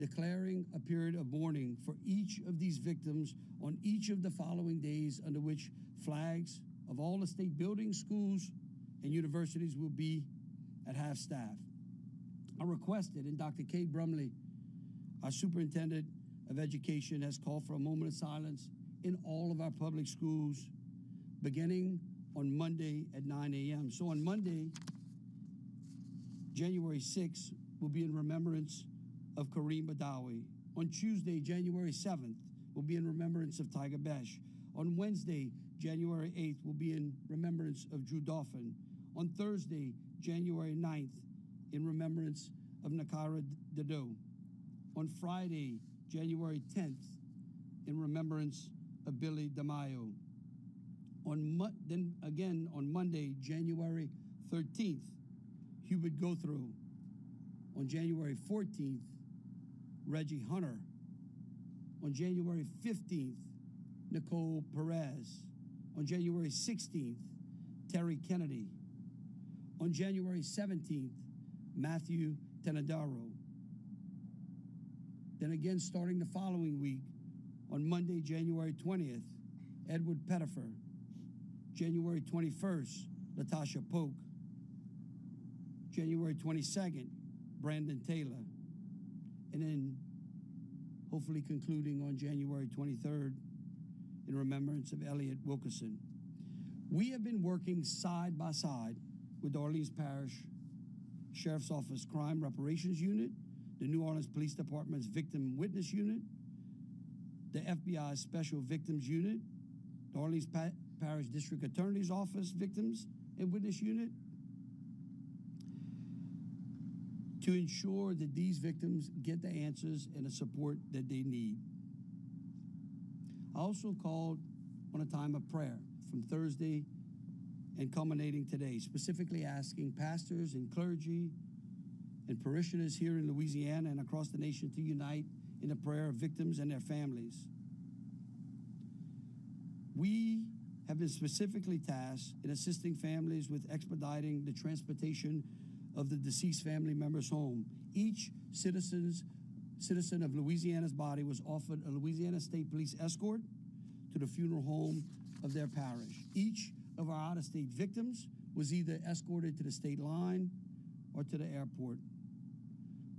declaring a period of mourning for each of these victims on each of the following days, under which flags of all the state buildings, schools, and universities will be at half-staff. I requested, and Dr. Kate Brumley, our superintendent of education, has called for a moment of silence in all of our public schools, beginning on Monday at 9 a.m. So on Monday, January 6th, will be in remembrance of Kareem Badawi. On Tuesday, January 7th, will be in remembrance of Tiger Besh. On Wednesday, January 8th, will be in remembrance of Drew Dauphin. On Thursday, January 9th, in remembrance of Nakara Dado. On Friday, January 10th, in remembrance of Billy DeMaio. Then again on Monday, January 13th, Hubert Gothrow. On January 14th, Reggie Hunter. On January 15th, Nicole Perez. On January 16th, Terry Kennedy. On January 17th, Matthew Tenadaro. Then again, starting the following week, on Monday, January 20th, Edward Pettifer. January 21st, Latasha Polk. January 22nd, Brandon Taylor. And then hopefully concluding on January 23rd in remembrance of Elliot Wilkerson. We have been working side by side with the Orleans Parish Sheriff's Office Crime Reparations Unit, the New Orleans Police Department's Victim Witness Unit, the FBI's Special Victims Unit, the Orleans Parish District Attorney's Office Victims and Witness Unit, to ensure that these victims get the answers and the support that they need. I also called on a time of prayer from Thursday and culminating today, specifically asking pastors and clergy and parishioners here in Louisiana and across the nation to unite in the prayer of victims and their families. We have been specifically tasked in assisting families with expediting the transportation of the deceased family members home. Each citizen of Louisiana's body was offered a Louisiana State Police escort to the funeral home of their parish. Each of our out-of-state victims was either escorted to the state line or to the airport.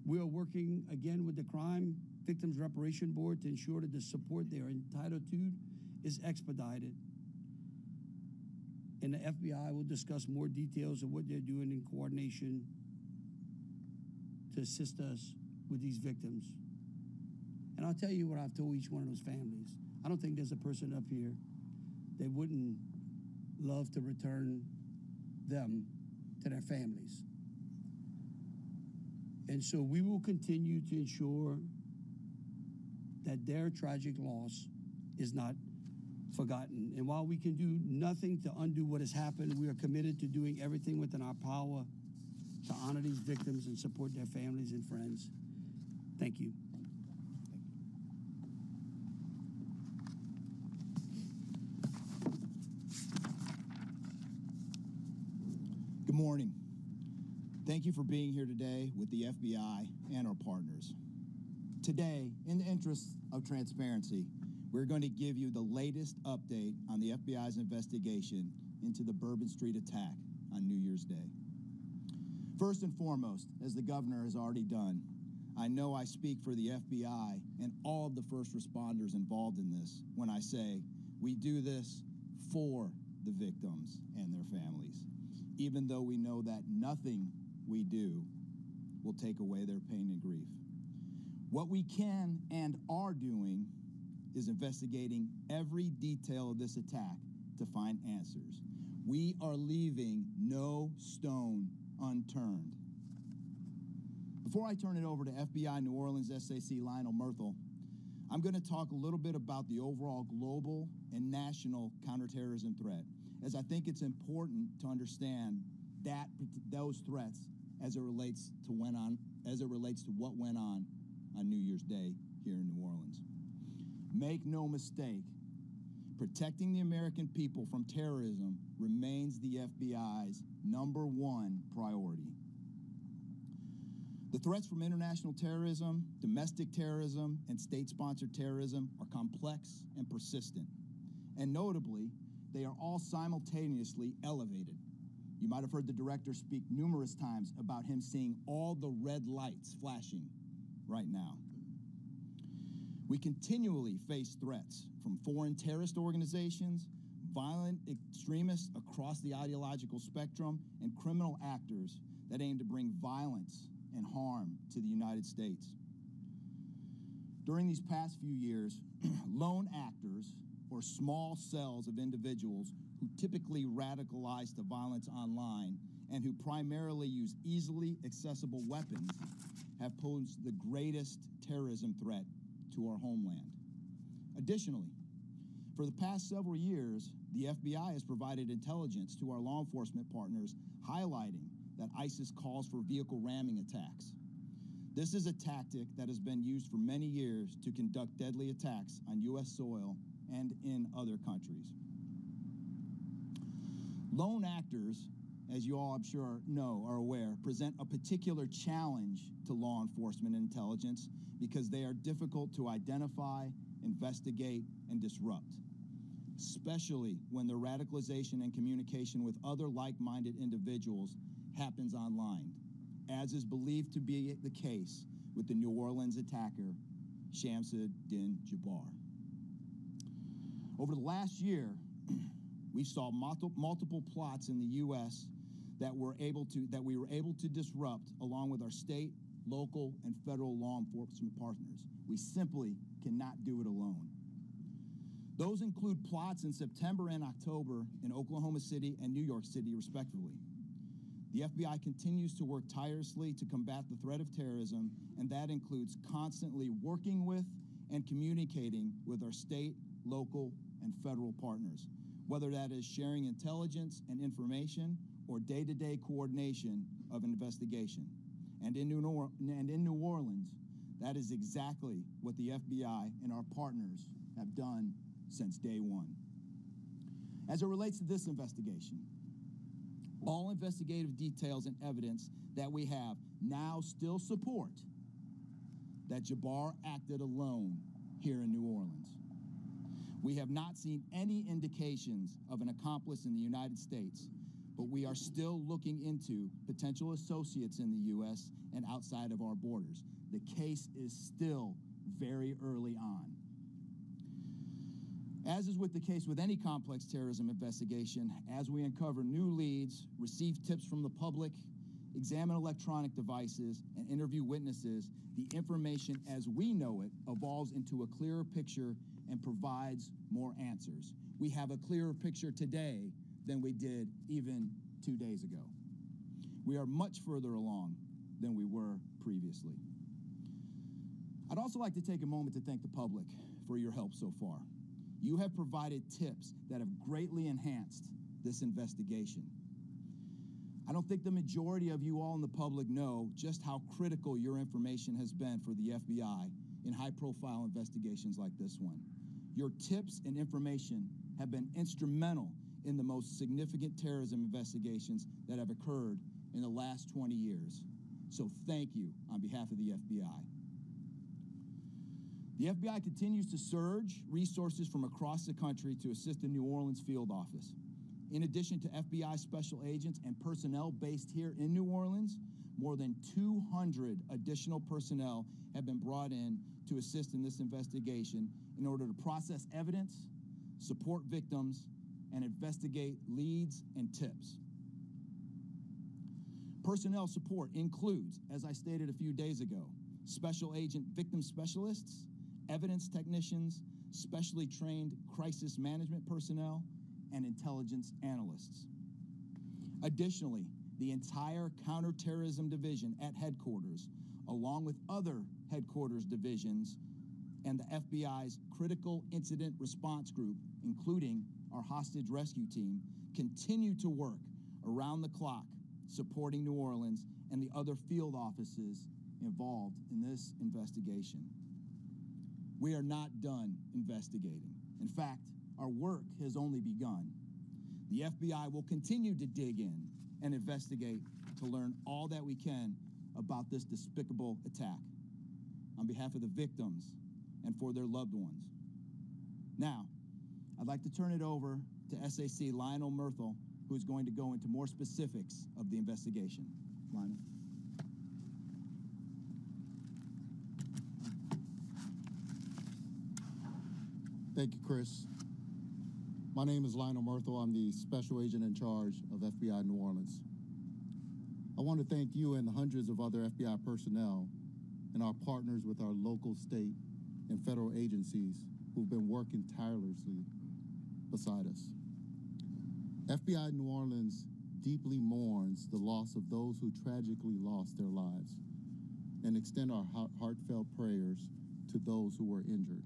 We are working again with the Crime Victims Reparation Board to ensure that the support they are entitled to is expedited. And the FBI will discuss more details of what they're doing in coordination to assist us with these victims. And I'll tell you what I've told each one of those families. I don't think there's a person up here that wouldn't love to return them to their families. And so we will continue to ensure that their tragic loss is not forgotten. And while we can do nothing to undo what has happened, we are committed to doing everything within our power to honor these victims and support their families and friends. Thank you. Good morning. Thank you for being here today with the FBI and our partners. Today, in the interest of transparency, we're going to give you the latest update on the FBI's investigation into the Bourbon Street attack on New Year's Day. First and foremost, as the governor has already done, I know I speak for the FBI and all of the first responders involved in this when I say we do this for the victims and their families, even though we know that nothing we do will take away their pain and grief. What we can and are doing is investigating every detail of this attack to find answers. We are leaving no stone unturned. Before I turn it over to FBI New Orleans SAC Lionel Murthel, I'm going to talk a little bit about the overall global and national counterterrorism threat, as I think it's important to understand that those threats as it relates to what went on New Year's Day here in New Orleans. Make no mistake, protecting the American people from terrorism remains the FBI's #1 priority. The threats from international terrorism, domestic terrorism, and state-sponsored terrorism are complex and persistent. And notably, they are all simultaneously elevated. You might have heard the director speak numerous times about him seeing all the red lights flashing right now. We continually face threats from foreign terrorist organizations, violent extremists across the ideological spectrum, and criminal actors that aim to bring violence and harm to the United States. During these past few years, lone actors, or small cells of individuals who typically radicalize to violence online and who primarily use easily accessible weapons, have posed the greatest terrorism threat to our homeland. Additionally, for the past several years, the FBI has provided intelligence to our law enforcement partners highlighting that ISIS calls for vehicle ramming attacks. This is a tactic that has been used for many years to conduct deadly attacks on U.S. soil and in other countries. Lone actors, as you all I'm sure know, are aware, present a particular challenge to law enforcement and intelligence because they are difficult to identify, investigate, and disrupt, especially when their radicalization and communication with other like-minded individuals happens online, as is believed to be the case with the New Orleans attacker, Shamsuddin Jabbar. Over the last year, we saw multiple plots in the U.S. that we were able to disrupt along with our state, local, and federal law enforcement partners. We simply cannot do it alone. Those include plots in September and October in Oklahoma City and New York City, respectively. The FBI continues to work tirelessly to combat the threat of terrorism, and that includes constantly working with and communicating with our state, local, and federal partners, whether that is sharing intelligence and information or day-to-day coordination of investigation. And in New Orleans, that is exactly what the FBI and our partners have done since day one. As it relates to this investigation, all investigative details and evidence that we have now still support that Jabbar acted alone here in New Orleans. We have not seen any indications of an accomplice in the United States, but we are still looking into potential associates in the U.S. and outside of our borders. The case is still very early on. As is with the case with any complex terrorism investigation, as we uncover new leads, receive tips from the public, examine electronic devices, and interview witnesses, the information as we know it evolves into a clearer picture and provides more answers. We have a clearer picture today than we did even 2 days ago. We are much further along than we were previously. I'd also like to take a moment to thank the public for your help so far. You have provided tips that have greatly enhanced this investigation. I don't think the majority of you all in the public know just how critical your information has been for the FBI in high-profile investigations like this one. Your tips and information have been instrumental in the most significant terrorism investigations that have occurred in the last 20 years. So thank you on behalf of the FBI. The FBI continues to surge resources from across the country to assist the New Orleans field office. In addition to FBI special agents and personnel based here in New Orleans, more than 200 additional personnel have been brought in to assist in this investigation in order to process evidence, support victims, and investigate leads and tips. Personnel support includes, as I stated a few days ago, special agent victim specialists, evidence technicians, specially trained crisis management personnel, and intelligence analysts. Additionally, the entire counterterrorism division at headquarters, along with other headquarters divisions, and the FBI's critical incident response group, including our hostage rescue team, continue to work around the clock supporting New Orleans and the other field offices involved in this investigation. We are not done investigating. In fact, our work has only begun. The FBI will continue to dig in and investigate to learn all that we can about this despicable attack on behalf of the victims and for their loved ones. Now, I'd like to turn it over to SAC Lionel Murthel, who's going to go into more specifics of the investigation. Lionel. Thank you, Chris. My name is Lionel Murthel. I'm the Special Agent in charge of FBI New Orleans. I want to thank you and the hundreds of other FBI personnel and our partners with our local, state, and federal agencies who've been working tirelessly beside us. FBI New Orleans deeply mourns the loss of those who tragically lost their lives and extend our heartfelt prayers to those who were injured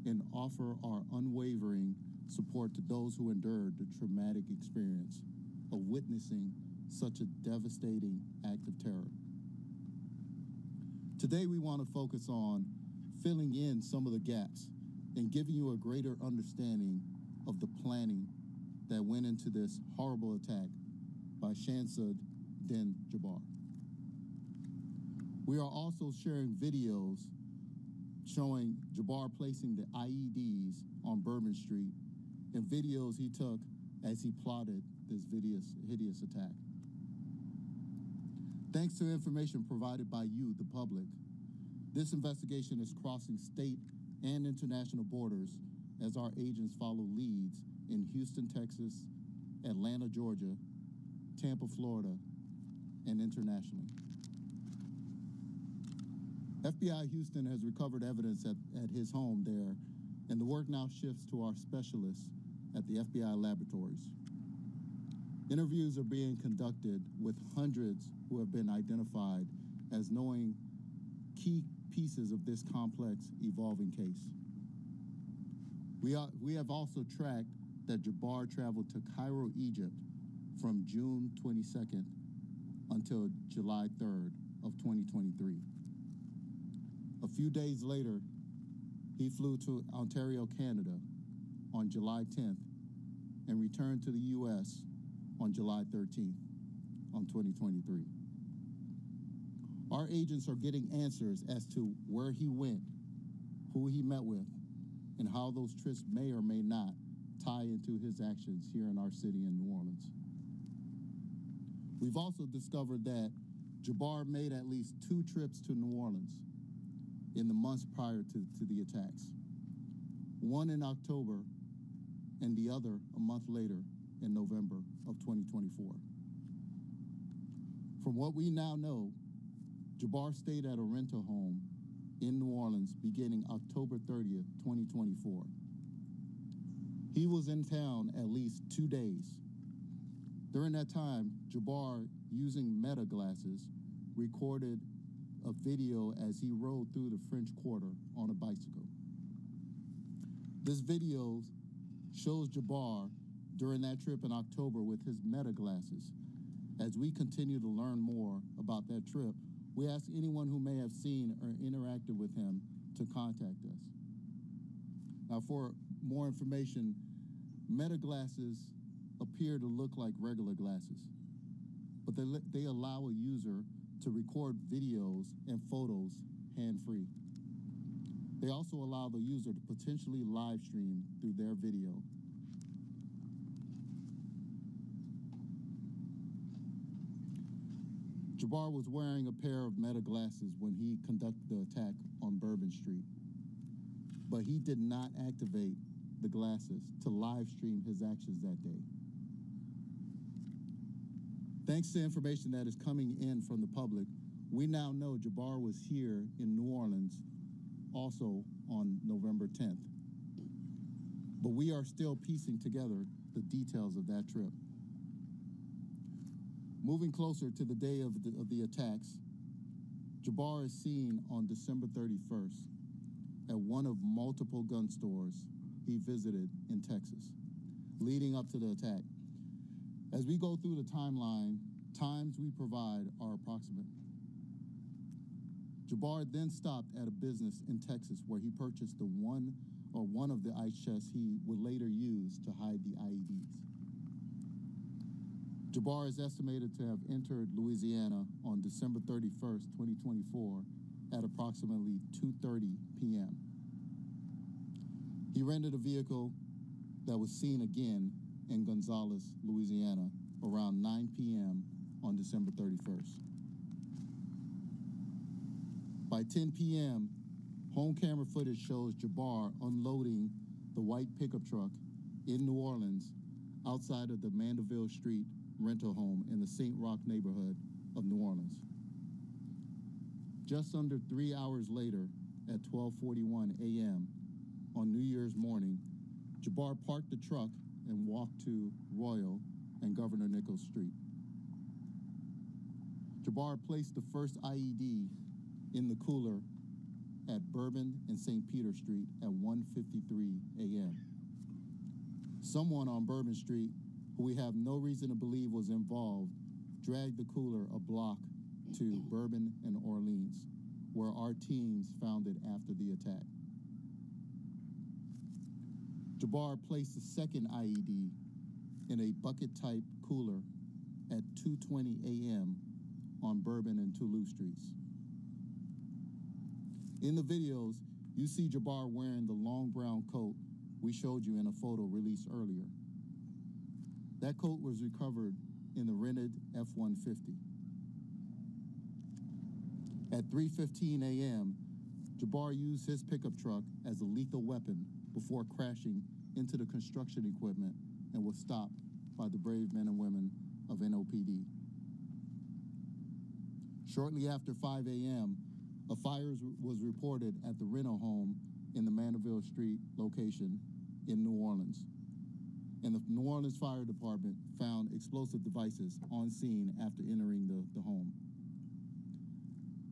and offer our unwavering support to those who endured the traumatic experience of witnessing such a devastating act of terror. Today, we want to focus on filling in some of the gaps and giving you a greater understanding of the planning that went into this horrible attack by Shamsud Din Jabbar. We are also sharing videos showing Jabbar placing the IEDs on Bourbon Street and videos he took as he plotted this hideous attack. Thanks to information provided by you, the public, this investigation is crossing state and international borders as our agents follow leads in Houston, Texas, Atlanta, Georgia, Tampa, Florida, and internationally. FBI Houston has recovered evidence at his home there, and the work now shifts to our specialists at the FBI laboratories. Interviews are being conducted with hundreds who have been identified as knowing key pieces of this complex, evolving case. We have also tracked that Jabbar traveled to Cairo, Egypt from June 22nd until July 3rd of 2023. A few days later, he flew to Ontario, Canada on July 10th and returned to the U.S. on July 13th on 2023. Our agents are getting answers as to where he went, who he met with, and how those trips may or may not tie into his actions here in our city in New Orleans. We've also discovered that Jabbar made at least 2 trips to New Orleans in the months prior to the attacks. One in October and the other a month later in November of 2024. From what we now know, Jabbar stayed at a rental home in New Orleans beginning October 30th, 2024. He was in town at least 2 days. During that time, Jabbar, using Meta glasses, recorded a video as he rode through the French Quarter on a bicycle. This video shows Jabbar during that trip in October with his Meta glasses. As we continue to learn more about that trip, we ask anyone who may have seen or interacted with him to contact us. Now, for more information, Meta glasses appear to look like regular glasses, but they allow a user to record videos and photos hand-free. They also allow the user to potentially live stream through their video. Jabbar was wearing a pair of Meta glasses when he conducted the attack on Bourbon Street, but he did not activate the glasses to live stream his actions that day. Thanks to information that is coming in from the public, we now know Jabbar was here in New Orleans also on November 10th. But we are still piecing together the details of that trip. Moving closer to the day of the attacks, Jabbar is seen on December 31st at one of multiple gun stores he visited in Texas, leading up to the attack. As we go through the timeline, times we provide are approximate. Jabbar then stopped at a business in Texas where he purchased one of the ice chests he would later use to hide the IEDs. Jabbar is estimated to have entered Louisiana on December 31st, 2024 at approximately 2:30 p.m. He rented a vehicle that was seen again in Gonzales, Louisiana around 9 p.m. on December 31st. By 10 p.m., home camera footage shows Jabbar unloading the white pickup truck in New Orleans outside of the Mandeville Street rental home in the St. Roch neighborhood of New Orleans. Just under 3 hours later, at 12:41 a.m. on New Year's morning, Jabbar parked the truck and walked to Royal and Governor Nichols Street. Jabbar placed the first IED in the cooler at Bourbon and St. Peter Street at 1:53 a.m. Someone on Bourbon Street, who we have no reason to believe was involved, dragged the cooler a block to Bourbon and Orleans, where our teams found it after the attack. Jabbar placed a second IED in a bucket-type cooler at 2:20 a.m. on Bourbon and Toulouse Streets. In the videos, you see Jabbar wearing the long brown coat we showed you in a photo released earlier. That coat was recovered in the rented F-150. At 3:15 a.m., Jabbar used his pickup truck as a lethal weapon before crashing into the construction equipment and was stopped by the brave men and women of NOPD. Shortly after 5 a.m., a fire was reported at the rental home in the Mandeville Street location in New Orleans, and the New Orleans Fire Department found explosive devices on scene after entering the home.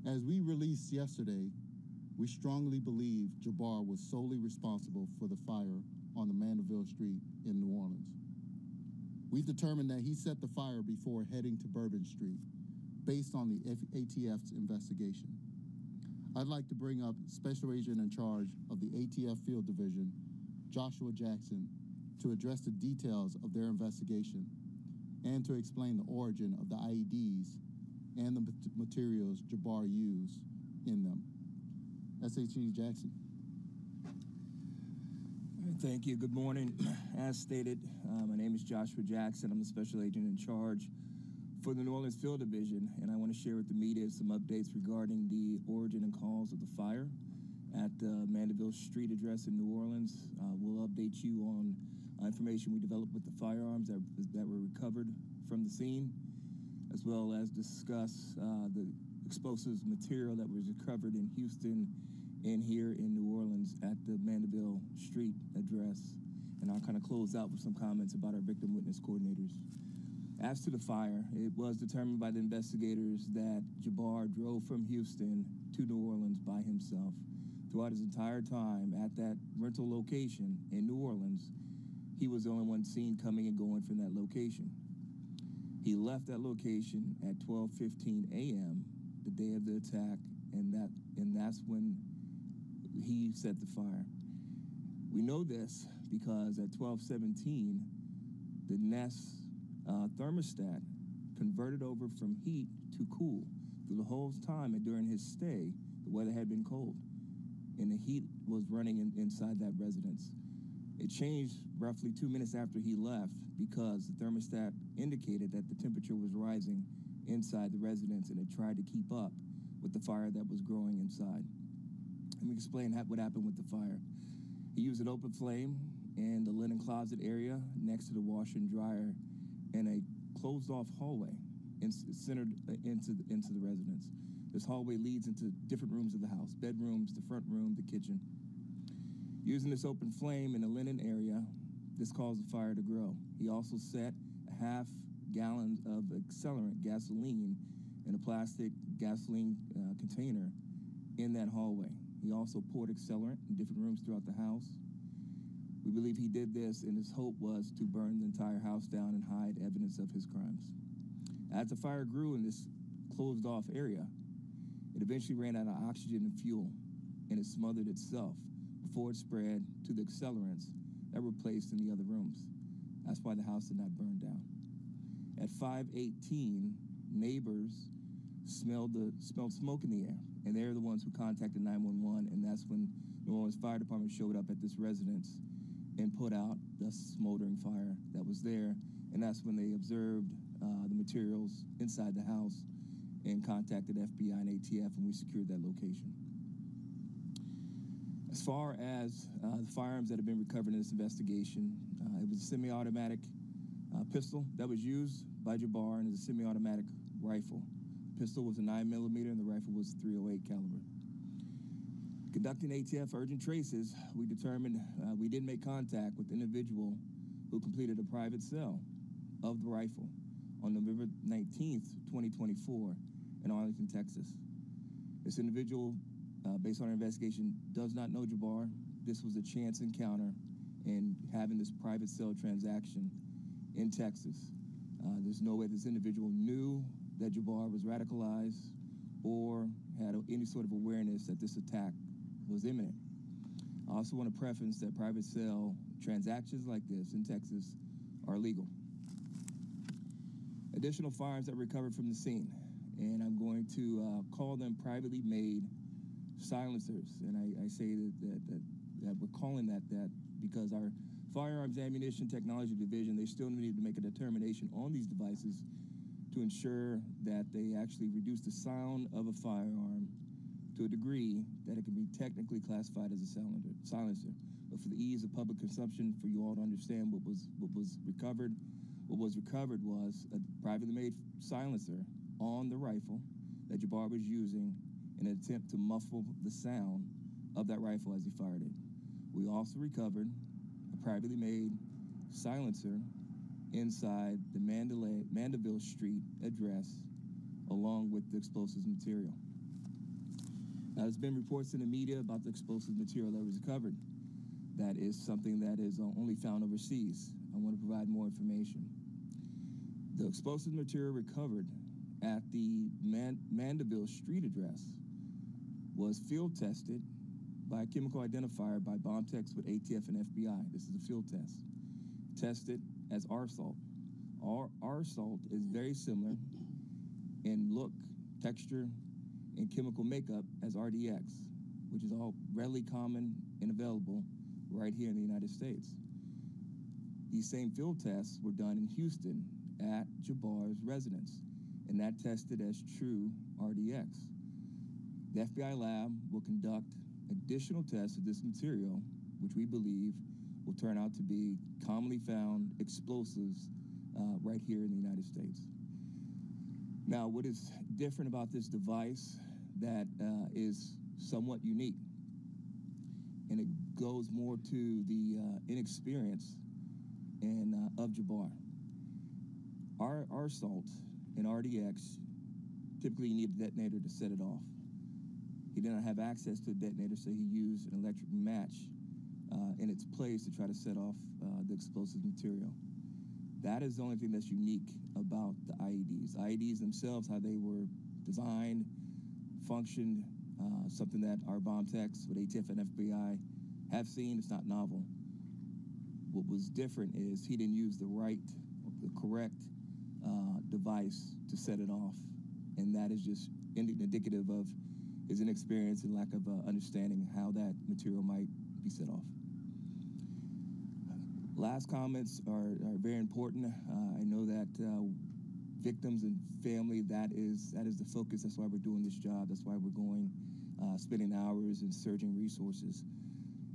As we released yesterday, we strongly believe Jabbar was solely responsible for the fire on the Mandeville Street in New Orleans. We determined that he set the fire before heading to Bourbon Street, based on the ATF's investigation. I'd like to bring up Special Agent in charge of the ATF Field Division, Joshua Jackson, to address the details of their investigation and to explain the origin of the IEDs and the materials Jabbar used in them. SHE Jackson. Thank you. Good morning. As stated, my name is Joshua Jackson. I'm the Special Agent in charge for the New Orleans Field Division, and I want to share with the media some updates regarding the origin and cause of the fire at the Mandeville Street address in New Orleans. We'll update you on information we developed with the firearms that were recovered from the scene, as well as discuss the explosives material that was recovered in Houston and here in New Orleans at the Mandeville Street address. And I'll kind of close out with some comments about our victim witness coordinators. As to the fire, it was determined by the investigators that Jabbar drove from Houston to New Orleans by himself. Throughout his entire time at that rental location in New Orleans, he was the only one seen coming and going from that location. He left that location at 12:15 a.m. the day of the attack, and that's when he set the fire. We know this because at 12:17, the Nest thermostat converted over from heat to cool. Through the whole time and during his stay, the weather had been cold, and the heat was running inside that residence. It changed roughly 2 minutes after he left because the thermostat indicated that the temperature was rising inside the residence, and it tried to keep up with the fire that was growing inside. Let me explain what happened with the fire. He used an open flame in the linen closet area next to the washer and dryer in a closed-off hallway centered into the residence. This hallway leads into different rooms of the house: bedrooms, the front room, the kitchen. Using this open flame in the linen area, this caused the fire to grow. He also set a half gallon of accelerant gasoline in a plastic gasoline container in that hallway. He also poured accelerant in different rooms throughout the house. We believe he did this, and his hope was to burn the entire house down and hide evidence of his crimes. As the fire grew in this closed-off area, it eventually ran out of oxygen and fuel, and it smothered itself before it spread to the accelerants that were placed in the other rooms. That's why the house did not burn down. At 5:18, neighbors smelled smoke in the air, and they're the ones who contacted 911, and that's when New Orleans Fire Department showed up at this residence and put out the smoldering fire that was there, and that's when they observed the materials inside the house and contacted FBI and ATF, and we secured that location. As far as the firearms that have been recovered in this investigation, it was a semi-automatic pistol that was used by Jabbar, and it's a semi-automatic rifle. The pistol was a 9mm, and the rifle was .308 caliber. Conducting ATF urgent traces, we determined we did make contact with the individual who completed a private sale of the rifle on November 19th, 2024 in Arlington, Texas. This individual, based on our investigation, does not know Jabbar. This was a chance encounter in having this private sale transaction in Texas. There's no way this individual knew that Jabbar was radicalized or had any sort of awareness that this attack was imminent. I also want to preface that private sale transactions like this in Texas are illegal. Additional firearms that recovered from the scene, and I'm going to call them privately made silencers, and I say that we're calling that because our Firearms Ammunition Technology Division, they still need to make a determination on these devices to ensure that they actually reduce the sound of a firearm to a degree that it can be technically classified as a silencer. But for the ease of public consumption, for you all to understand what was recovered, was a privately made silencer on the rifle that Jabbar was using in an attempt to muffle the sound of that rifle as he fired it. We also recovered a privately made silencer inside the Mandeville Street address, along with the explosives material. Now, there's been reports in the media about the explosive material that was recovered. That is something that is only found overseas. I want to provide more information. The explosive material recovered at the Mandeville Street address was field tested by a chemical identifier by bomb techs with ATF and FBI. This is a field test. Tested as R salt. R salt is very similar in look, texture, and chemical makeup as RDX, which is all readily common and available right here in the United States. These same field tests were done in Houston at Jabbar's residence, and that tested as true RDX. The FBI lab will conduct additional tests of this material, which we believe will turn out to be commonly found explosives right here in the United States. Now, what is different about this device that is somewhat unique, and it goes more to the inexperience of Jabbar. Our salt and RDX, typically you need a detonator to set it off. He did not have access to a detonator, so he used an electric match in its place to try to set off the explosive material. That is the only thing that's unique about the IEDs. IEDs themselves, how they were designed, functioned, something that our bomb techs with ATF and FBI have seen. It's not novel. What was different is he didn't use the correct device to set it off, and that is just indicative of his inexperience and lack of understanding how that material might be set off. Last comments are very important. I know that victims and family, that is the focus. That's why we're doing this job. That's why we're going, spending hours and surging resources.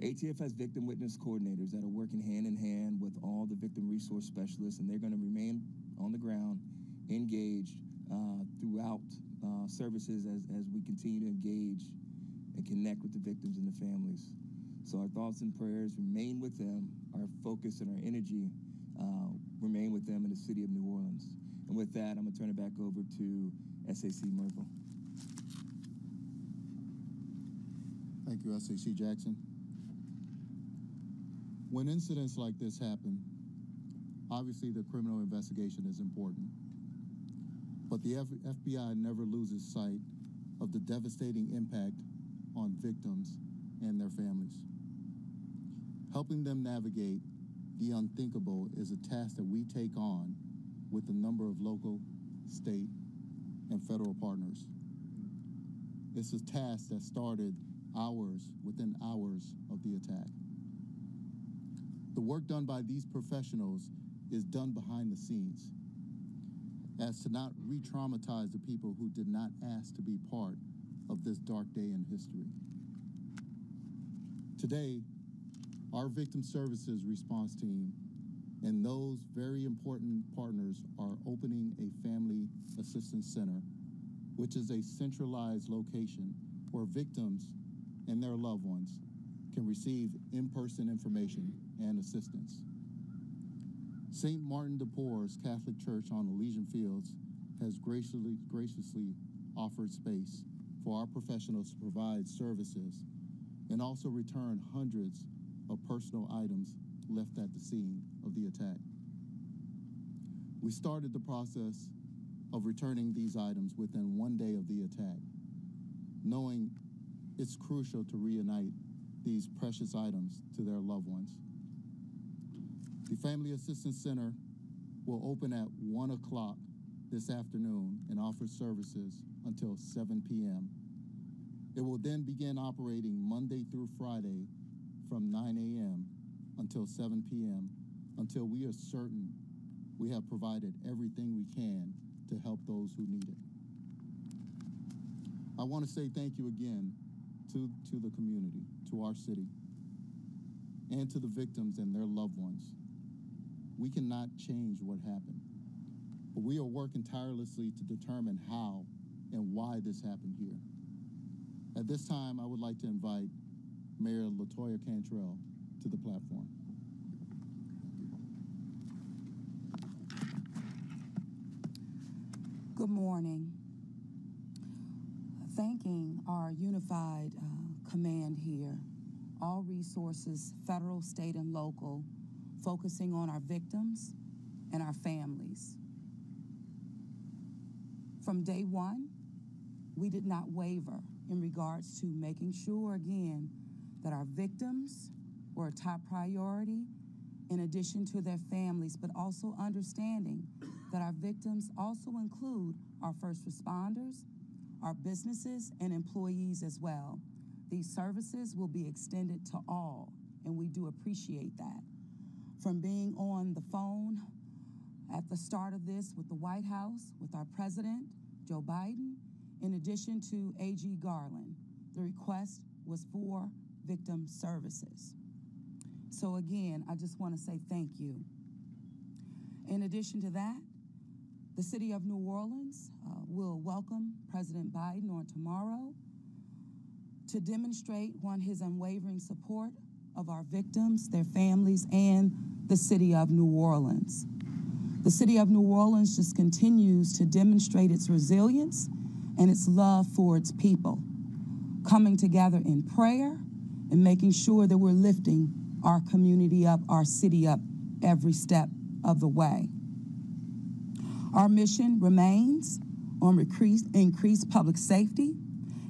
ATF has victim witness coordinators that are working hand in hand with all the victim resource specialists, and they're going to remain on the ground, engaged throughout services as we continue to engage and connect with the victims and the families. So our thoughts and prayers remain with them. Our focus and our energy remain with them in the city of New Orleans. And with that, I'm going to turn it back over to SAC Merkel. Thank you, SAC Jackson. When incidents like this happen, obviously the criminal investigation is important. But the FBI never loses sight of the devastating impact on victims and their families. Helping them navigate the unthinkable is a task that we take on with a number of local, state, and federal partners. It's a task that started within hours of the attack. The work done by these professionals is done behind the scenes, as to not re-traumatize the people who did not ask to be part of this dark day in history. Today, our victim services response team and those very important partners are opening a family assistance center, which is a centralized location where victims and their loved ones can receive in-person information and assistance. St. Martin de Porres Catholic Church on Elysian Fields has graciously offered space for our professionals to provide services and also return hundreds of personal items left at the scene of the attack. We started the process of returning these items within 1 day of the attack, knowing it's crucial to reunite these precious items to their loved ones. The Family Assistance Center will open at 1 o'clock this afternoon and offer services until 7 p.m. It will then begin operating Monday through Friday from 9 a.m. until 7 p.m. until we are certain we have provided everything we can to help those who need it. I want to say thank you again to the community, to our city, and to the victims and their loved ones. We cannot change what happened, but we are working tirelessly to determine how and why this happened here. At this time, I would like to invite Mayor LaToya Cantrell to the platform. Good morning. Thanking our unified command here, all resources, federal, state, and local, focusing on our victims and our families. From day one, we did not waver in regards to making sure, again, that our victims were a top priority in addition to their families, but also understanding that our victims also include our first responders, our businesses, and employees as well. These services will be extended to all, and we do appreciate that. From being on the phone at the start of this with the White House, with our president, Joe Biden, in addition to AG Garland, the request was for victim services. So again, I just want to say thank you. In addition to that, the city of New Orleans will welcome President Biden on tomorrow to demonstrate, his unwavering support of our victims, their families, and the city of New Orleans. The city of New Orleans just continues to demonstrate its resilience and its love for its people, coming together in prayer and making sure that we're lifting our community up, our city up, every step of the way. Our mission remains on increased public safety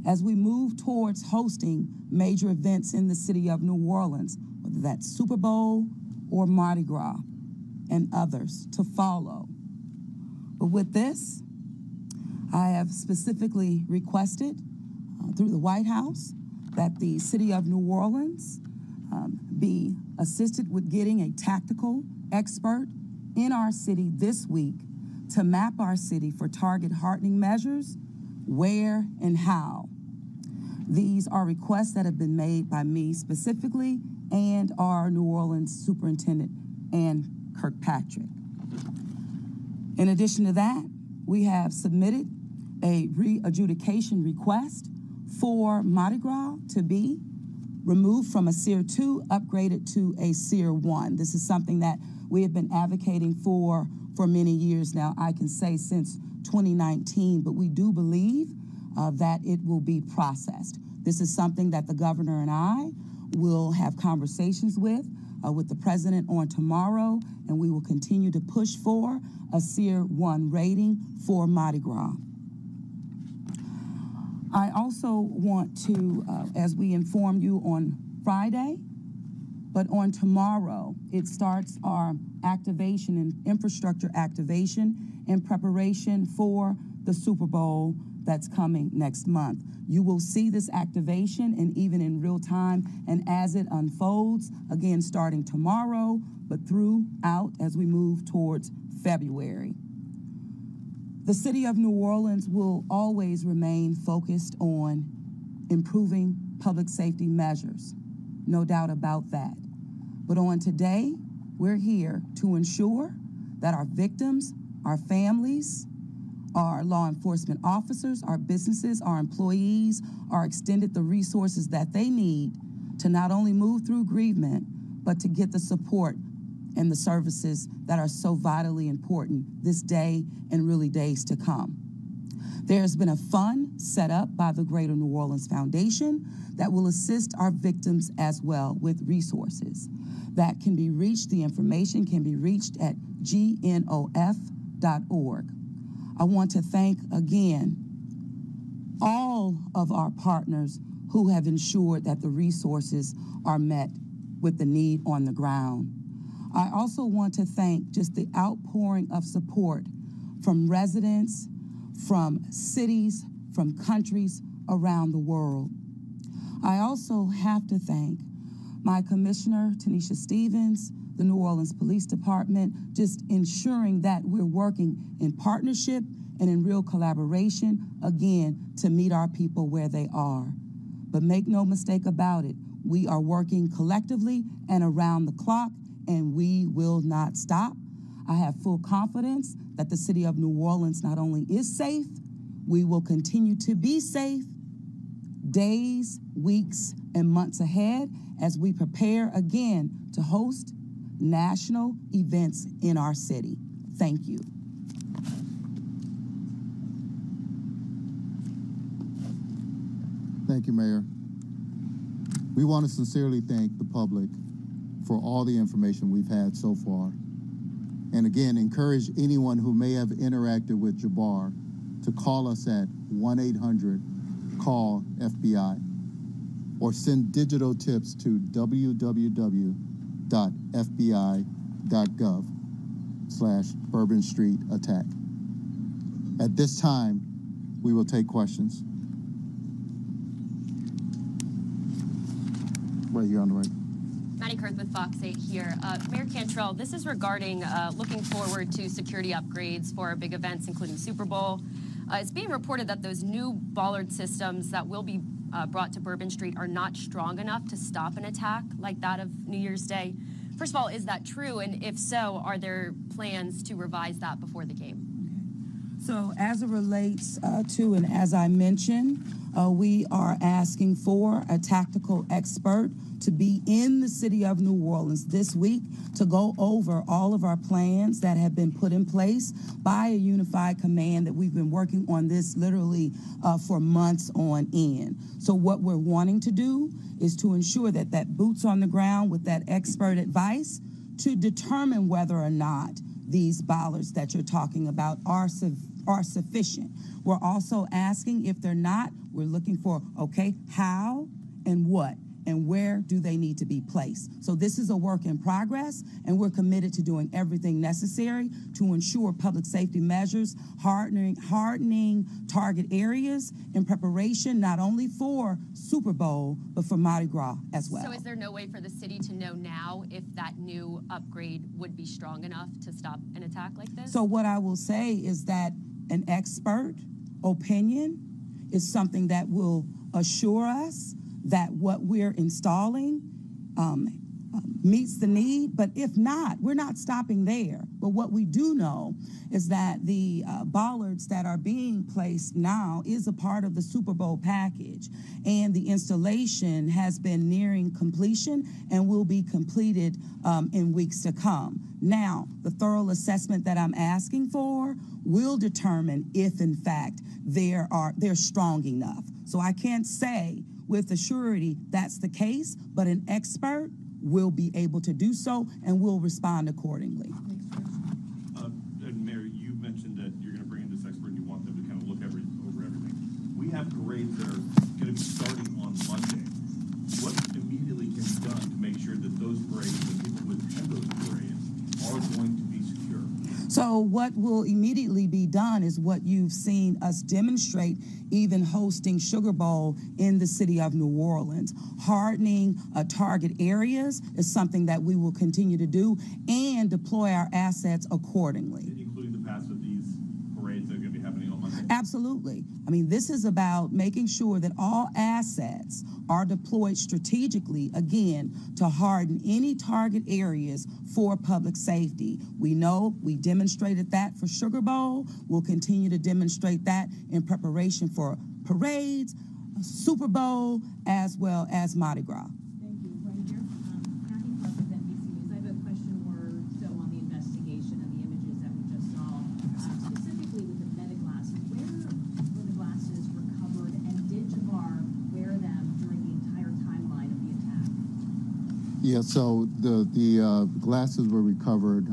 as we move towards hosting major events in the city of New Orleans, whether that's Super Bowl or Mardi Gras, and others to follow. But with this, I have specifically requested through the White House that the city of New Orleans be assisted with getting a tactical expert in our city this week to map our city for target hardening measures, where and how. These are requests that have been made by me specifically and our New Orleans superintendent, Ann Kirkpatrick. In addition to that, we have submitted a re-adjudication request for Mardi Gras to be removed from a Tier 2, upgraded to a Tier 1. This is something that we have been advocating for many years now, I can say since 2019, but we do believe that it will be processed. This is something that the governor and I will have conversations with the president on tomorrow, and we will continue to push for a Tier 1 rating for Mardi Gras. I also want to, as we informed you on Friday, But on tomorrow, it starts our activation and infrastructure activation in preparation for the Super Bowl that's coming next month. You will see this activation and even in real time and as it unfolds, again, starting tomorrow, but throughout as we move towards February. The city of New Orleans will always remain focused on improving public safety measures, no doubt about that. But on today, we're here to ensure that our victims, our families, our law enforcement officers, our businesses, our employees are extended the resources that they need to not only move through grievement, but to get the support and the services that are so vitally important this day and really days to come. There's been a fund set up by the Greater New Orleans Foundation that will assist our victims as well with resources that can be reached. The information can be reached at gnof.org. I want to thank again all of our partners who have ensured that the resources are met with the need on the ground. I also want to thank just the outpouring of support from residents, from cities, from countries around the world. I also have to thank my Commissioner, Tanisha Stevens, the New Orleans Police Department, just ensuring that we're working in partnership and in real collaboration, again, to meet our people where they are. But make no mistake about it, we are working collectively and around the clock, and we will not stop. I have full confidence that the city of New Orleans not only is safe, we will continue to be safe days, weeks, and months ahead as we prepare again to host national events in our city. Thank you. Thank you, Mayor. We want to sincerely thank the public for all the information we've had so far. And again, encourage anyone who may have interacted with Jabbar to call us at 1-800-CALL-FBI or send digital tips to www.fbi.gov/Bourbon Street attack. At this time, we will take questions. Right here on the right. Maddie Kurth with Fox 8 here. Mayor Cantrell, this is regarding looking forward to security upgrades for big events, including Super Bowl. It's being reported that those new bollard systems that will be brought to Bourbon Street are not strong enough to stop an attack like that of New Year's Day. First of all, is that true? And if so, are there plans to revise that before the game? So as it relates to, and as I mentioned, we are asking for a tactical expert to be in the city of New Orleans this week to go over all of our plans that have been put in place by a unified command that we've been working on this literally for months on end. So what we're wanting to do is to ensure that that boots on the ground with that expert advice to determine whether or not these bollards that you're talking about are sufficient. We're also asking if they're not, we're looking for, okay, how and what and where do they need to be placed? So this is a work in progress, and we're committed to doing everything necessary to ensure public safety measures, hardening target areas in preparation not only for Super Bowl, but for Mardi Gras as well. So is there no way for the city to know now if that new upgrade would be strong enough to stop an attack like this? So what I will say is that an expert opinion is something that will assure us that what we're installing meets the need, but if not, we're not stopping there. But what we do know is that the bollards that are being placed now is a part of the Super Bowl package, and the installation has been nearing completion and will be completed in weeks to come. Now, the thorough assessment that I'm asking for will determine if, in fact, they're strong enough. So I can't say with a surety that's the case, but an expert will be able to do so and will respond accordingly. And Mayor, you mentioned that you're going to bring in this expert and you want them to kind of look over everything. We have parades that are going to be starting on Monday. What immediately can be done to make sure that those So what will immediately be done is what you've seen us demonstrate, even hosting Sugar Bowl in the city of New Orleans. Hardening target areas is something that we will continue to do and deploy our assets accordingly. Including the pass of these parades that are going to be happening on Monday? Absolutely. I mean, this is about making sure that all assets are deployed strategically, again, to harden any target areas for public safety. We know we demonstrated that for Sugar Bowl. We'll continue to demonstrate that in preparation for parades, Super Bowl, as well as Mardi Gras. Thank you. Right here. Kathy Parker with NBC News. I have a question more so on the investigation and the images that we just saw. Specifically with the meta glasses, where were the glasses recovered, and did Jabbar wear them during the entire timeline of the attack? Yeah, so the glasses were recovered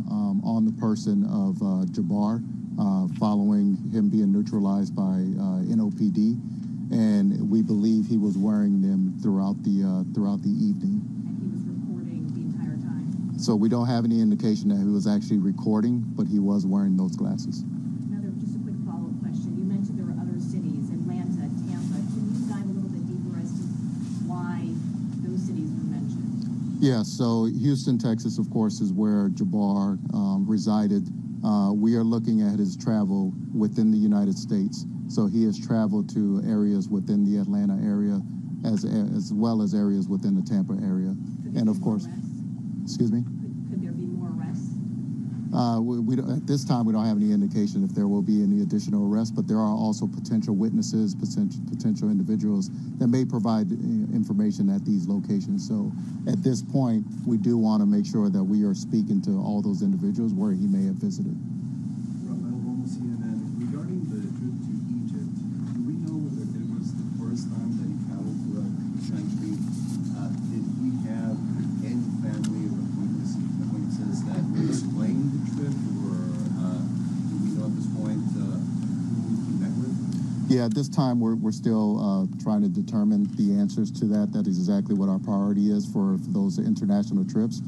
on the person of Jabbar following him being neutralized by NOPD, and we believe he was wearing them throughout the evening. And he was recording the entire time? So we don't have any indication that he was actually recording, but he was wearing those glasses. Just a quick follow-up question. You mentioned there were other cities, Atlanta, Tampa. Can you dive a little bit deeper as to why those cities were mentioned? Yeah, so Houston, Texas, of course, is where Jabbar resided. We are looking at his travel within the United States. So he has traveled to areas within the Atlanta area as well as areas within the Tampa area. And of course, excuse me? Could there be more arrests? We don't, at this time, we don't have any indication if there will be any additional arrests, but there are also potential witnesses, potential individuals that may provide information at these locations. So at this point, we do want to make sure that we are speaking to all those individuals where he may have visited. CNN. Regarding the trip to Egypt, do we know whether it was the first time that he traveled throughout the country? Did he have any family or acquaintances that would explain the trip, or do we know at this point who he met with? Yeah, at this time, we're still trying to determine the answers to that. That is exactly what our priority is for those international trips.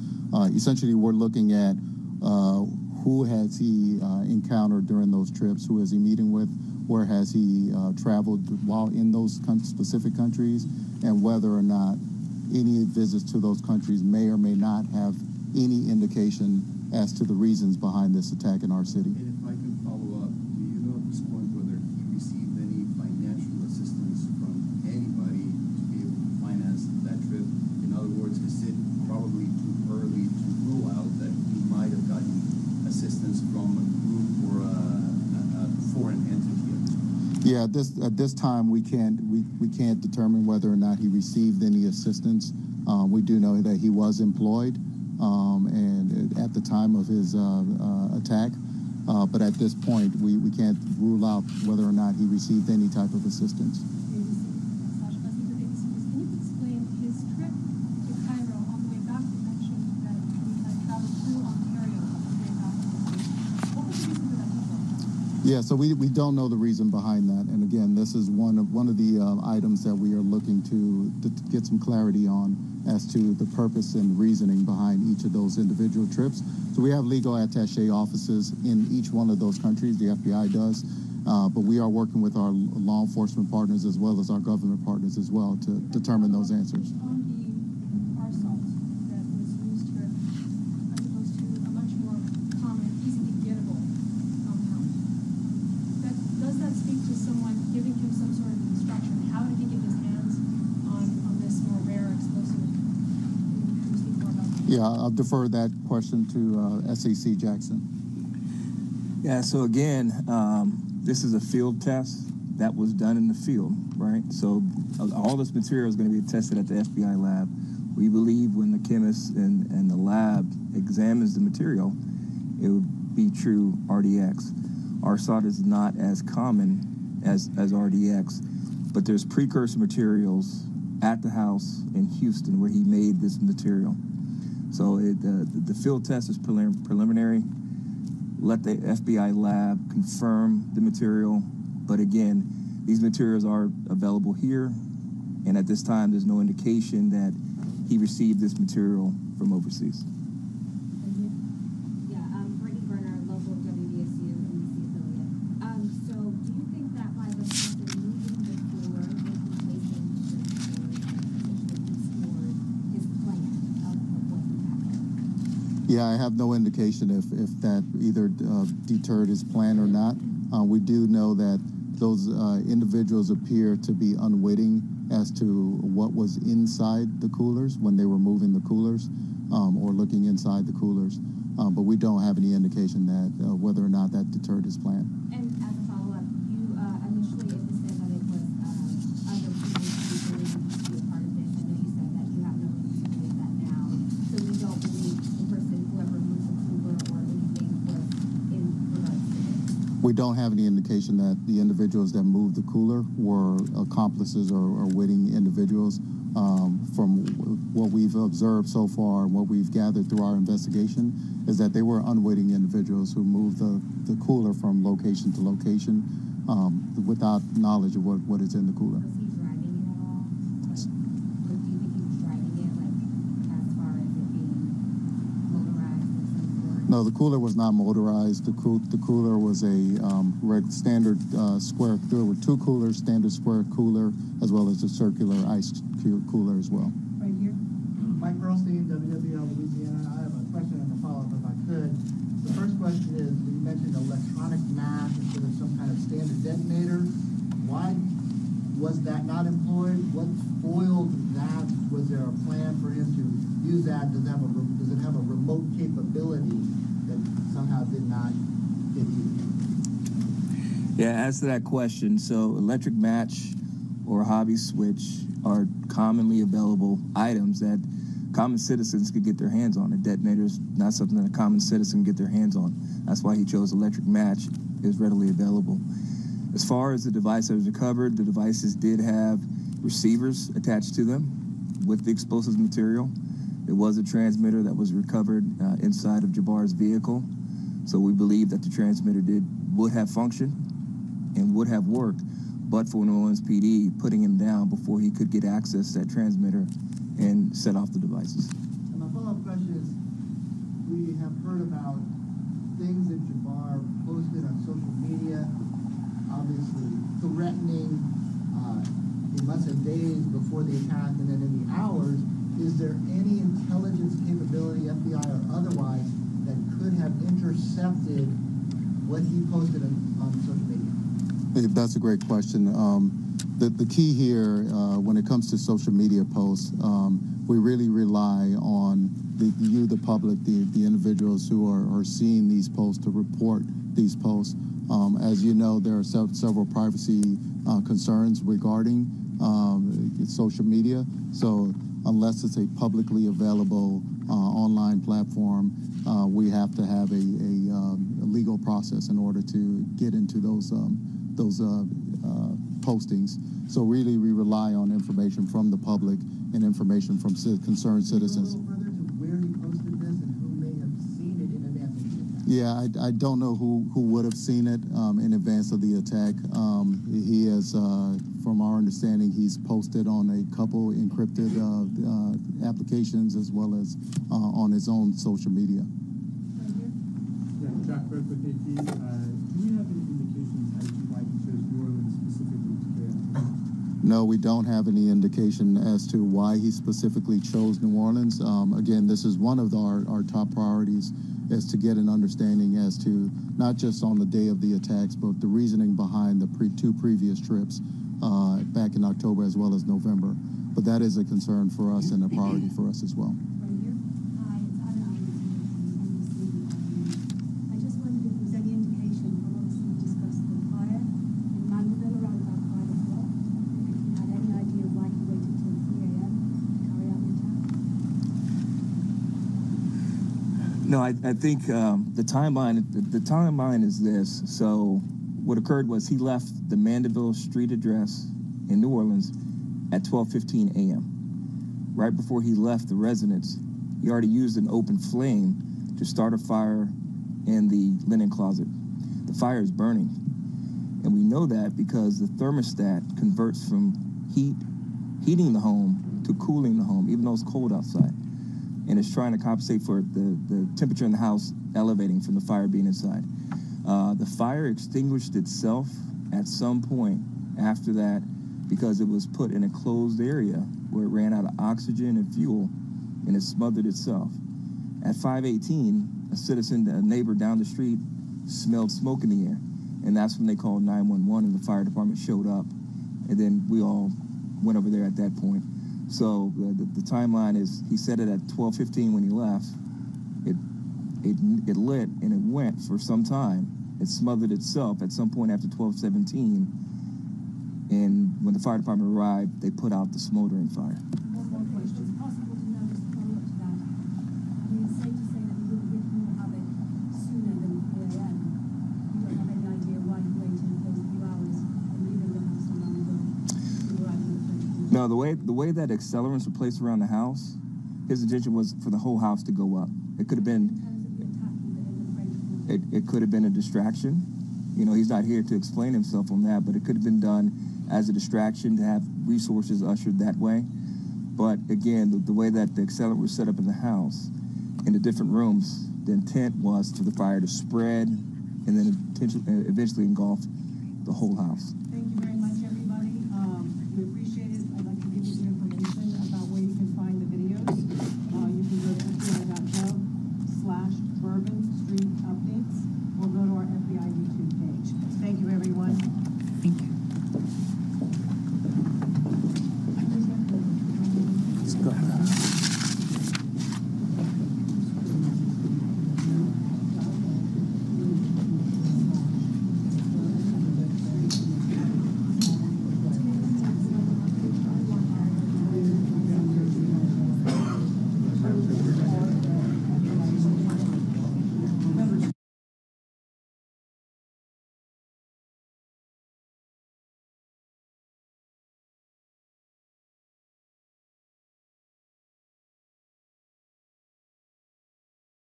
Essentially, we're looking at who has he encountered during those trips? Who is he meeting with? Where has he traveled while in those specific countries? And whether or not any visits to those countries may or may not have any indication as to the reasons behind this attack in our city. And if I could follow up, do you know at this point whether he received any financial assistance from anybody to be able to finance that trip? In other words, is it probably too early to rule out that he might have gotten assistance from a group or a foreign entity? Yeah, at this time we can't determine whether or not he received any assistance. We do know that he was employed, and at the time of his attack, but at this point we can't rule out whether or not he received any type of assistance. Yeah, so we don't know the reason behind that, and again, this is one of the items that we are looking to get some clarity on as to the purpose and reasoning behind each of those individual trips. So we have legal attaché offices in each one of those countries. The FBI does, but we are working with our law enforcement partners as well as our government partners as well to determine those answers. Yeah, I'll defer that question to SAC Jackson. Yeah, so again, this is a field test that was done in the field, right? So all this material is going to be tested at the FBI lab. We believe when the chemist and the lab examines the material, it would be true RDX. RSOT is not as common as RDX, but there's precursor materials at the house in Houston where he made this material. So the field test is preliminary. Let the FBI lab confirm the material. But again, these materials are available here. And at this time, there's no indication that he received this material from overseas. Yeah, Brittany Berner, local Yeah, I have no indication if that either deterred his plan or not. We do know that those individuals appear to be unwitting as to what was inside the coolers when they were moving the coolers or looking inside the coolers. But we don't have any indication that whether or not that deterred his plan. And as a follow-up, you initially had said that it was other people who believed to be a part of this. I know you said that you have no reason to believe that now. So you don't believe the person, whoever moved the cooler or anything was in regards to this? We don't have any indication that the individuals that moved the cooler were accomplices or witting individuals. From what we've observed so far and what we've gathered through our investigation is that they were unwitting individuals who moved the cooler from location to location without knowledge of what is in the cooler. Was he driving it at all? Like, do you think he was driving it, like, as far as it being motorized of some sort? No, the cooler was not motorized. The cooler was a standard square. There were two coolers, standard square cooler, as well as a circular ice cooler as well. Right here? Mike Burlstein, WWL Louisiana. I have a question and a follow-up if I could. The first question is, you mentioned electronic match instead of some kind of standard detonator. Why was that not employed? What foiled that? Was there a plan for him to use that? Does it have a remote capability that somehow did not get used? Yeah, as to that question, so electric match or hobby switch are commonly available items that common citizens could get their hands on. A detonator is not something that a common citizen can get their hands on. That's why he chose electric match. It is readily available. As far as the device that was recovered, the devices did have receivers attached to them with the explosives material. There was a transmitter that was recovered inside of Jabbar's vehicle. So we believe that the transmitter would have functioned and would have worked, but for New Orleans PD putting him down before he could get access to that transmitter and set off the devices. And my follow-up question is, we have heard about things that Jabbar posted on social media, obviously threatening, it must have days before the attack and then in the hours. Is there any intelligence capability, FBI or otherwise, that could have intercepted what he posted on social media? That's a great question. The key here, when it comes to social media posts, we really rely on the public, the individuals who are seeing these posts to report these posts. As you know, there are several privacy concerns regarding social media. So unless it's a publicly available online platform, we have to have a legal process in order to get into those postings. So really, we rely on information from the public and information from concerned citizens. A little further to where he posted this and who may have seen it in advance of the attack. Yeah, I don't know who would have seen it in advance of the attack. He has, from our understanding, he's posted on a couple encrypted applications as well as on his own social media. Yeah, Jack Burke with AP. Do we have any indications as to why he chose New Orleans specifically to carry out? No, we don't have any indication as to why he specifically chose New Orleans. Again, this is one of our top priorities, is to get an understanding as to not just on the day of the attacks, but the reasoning behind the two previous trips back in October as well as November. But that is a concern for us and a priority for us as well. I just wondered if there was any indication, obviously you discussed the fire in Mandeville around about 5 o'clock. If you had any idea why he waited till 3 a.m. to carry out the attack? No, I think the timeline is this. So what occurred was he left the Mandeville street address in New Orleans at 12:15 a.m. Right before he left the residence, he already used an open flame to start a fire in the linen closet. The fire is burning. And we know that because the thermostat converts from heating the home to cooling the home, even though it's cold outside. And it's trying to compensate for the temperature in the house elevating from the fire being inside. The fire extinguished itself at some point after that because it was put in a closed area where it ran out of oxygen and fuel, and it smothered itself. At 5:18, a neighbor down the street, smelled smoke in the air, and that's when they called 911, and the fire department showed up, and then we all went over there at that point. So the timeline is, he said it at 12:15 when he left. It lit and it went for some time. It smothered itself at some point after 12:17, and when the fire department arrived, they put out the smoldering fire. One more question. Is it possible to know, just to follow up to that, I mean, it's safe to say that he would have written more havoc sooner than 3 a.m. You don't have any idea why he waited those few hours and leaving the house unattended to arrive in the 24. No, the way that accelerants were placed around the house, his intention was for the whole house to go up. It could have been, it could have been a distraction. You know, he's not here to explain himself on that, but it could have been done as a distraction to have resources ushered that way. But again, the way that the accelerant was set up in the house, in the different rooms, the intent was for the fire to spread and then eventually engulf the whole house. Thank you very much.